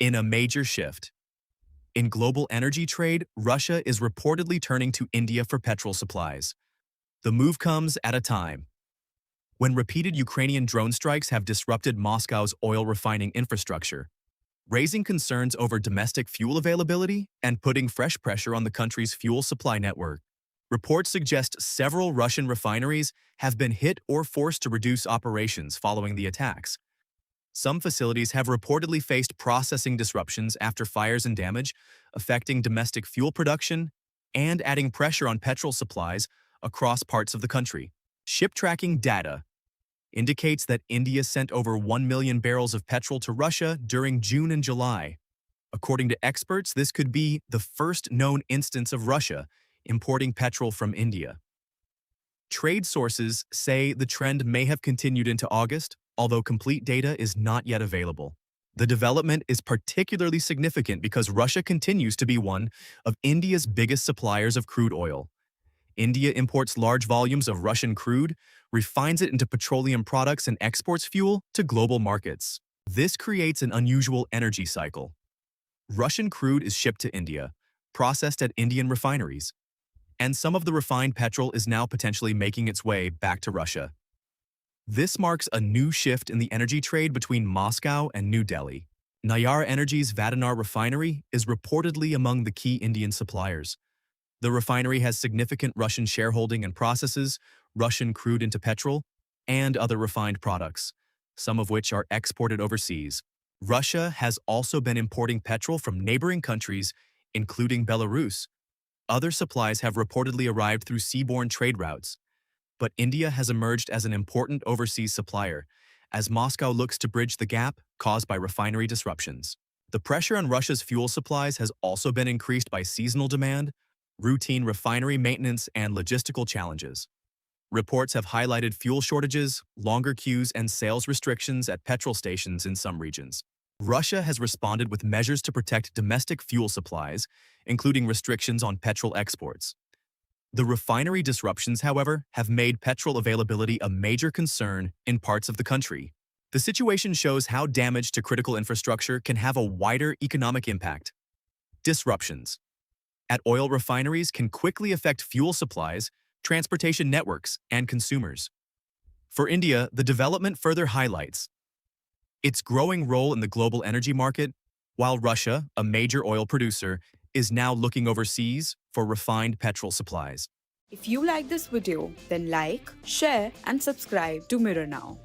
In a major shift, in global energy trade, Russia is reportedly turning to India for petrol supplies. The move comes at a time when repeated Ukrainian drone strikes have disrupted Moscow's oil refining infrastructure, raising concerns over domestic fuel availability and putting fresh pressure on the country's fuel supply network. Reports suggest several Russian refineries have been hit or forced to reduce operations following the attacks. Some facilities have reportedly faced processing disruptions after fires and damage, affecting domestic fuel production and adding pressure on petrol supplies across parts of the country. Ship tracking data indicates that India sent over 1 million barrels of petrol to Russia during June and July. According to experts, this could be the first known instance of Russia importing petrol from India. Trade sources say the trend may have continued into August, although complete data is not yet available. The development is particularly significant because Russia continues to be one of India's biggest suppliers of crude oil. India imports large volumes of Russian crude, refines it into petroleum products, and exports fuel to global markets. This creates an unusual energy cycle. Russian crude is shipped to India, processed at Indian refineries, and some of the refined petrol is now potentially making its way back to Russia. This marks a new shift in the energy trade between Moscow and New Delhi. Nayar Energy's Vadanar refinery is reportedly among the key Indian suppliers. The refinery has significant Russian shareholding and processes Russian crude into petrol and other refined products, some of which are exported overseas. Russia has also been importing petrol from neighboring countries, including Belarus. Other supplies have reportedly arrived through seaborne trade routes, but India has emerged as an important overseas supplier as Moscow looks to bridge the gap caused by refinery disruptions. The pressure on Russia's fuel supplies has also been increased by seasonal demand, routine refinery maintenance, and logistical challenges. Reports have highlighted fuel shortages, longer queues, and sales restrictions at petrol stations in some regions. Russia has responded with measures to protect domestic fuel supplies, including restrictions on petrol exports. The refinery disruptions, however, have made petrol availability a major concern in parts of the country. The situation shows how damage to critical infrastructure can have a wider economic impact. Disruptions at oil refineries can quickly affect fuel supplies, transportation networks, and consumers. For India, the development further highlights its growing role in the global energy market, while Russia, a major oil producer, is now looking overseas for refined petrol supplies. If you like this video, then like, share and subscribe to Mirror Now.